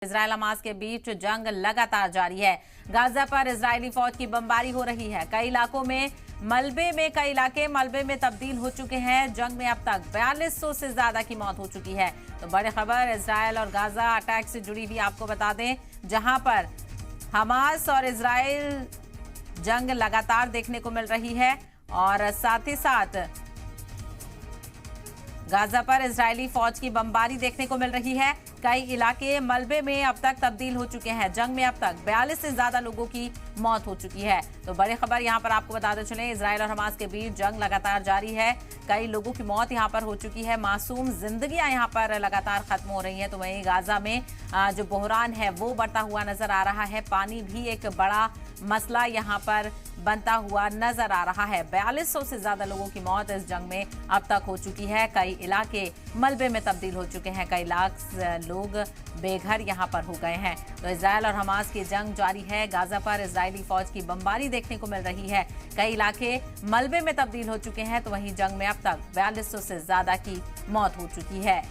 Israel Hamas के बीच जंग लगातार जारी है। गाजा पर इजरायली फौज की बमबारी हो रही है। कई इलाकों में कई इलाके मलबे में तब्दील हो चुके हैं। जंग में अब तक 4200 से ज्यादा की मौत हो चुकी है। तो बड़ी खबर इजराइल और गाजा अटैक से जुड़ी हुई आपको बता दें, जहां पर हमास और इजराइल जंग लगातार देखने को मिल रही है और साथ ही साथ गाजा पर इजरायली फौज की बमबारी देखने को मिल रही है। कई इलाके मलबे में अब तक तब्दील हो चुके हैं। जंग में अब तक 42 से ज्यादा लोगों की मौत हो चुकी है। तो बड़ी खबर यहां पर आपको बताते चले, इजराइल और हमास के बीच जंग लगातार जारी है। कई लोगों की मौत यहां पर हो चुकी है। मासूम जिंदगियां यहां पर लगातार खत्म हो रही हैं। तो वहीं गाजा में जो बहरान है वो बढ़ता हुआ नजर आ रहा है। पानी भी एक बड़ा मसला यहां पर बनता हुआ नजर आ रहा है। 4200 से ज्यादा लोगों की मौत इस जंग में अब तक हो चुकी है। कई इलाके मलबे में तब्दील हो चुके हैं। कई लाख लोग बेघर यहां पर हो गए हैं। तो इजराइल और हमास की जंग जारी है। गाजा पर इजरायली फौज की बमबारी देखने को मिल रही है। कई इलाके मलबे में तब्दील हो चुके हैं। तो वहीं जंग में अब तक 4200 से ज्यादा की मौत हो चुकी है।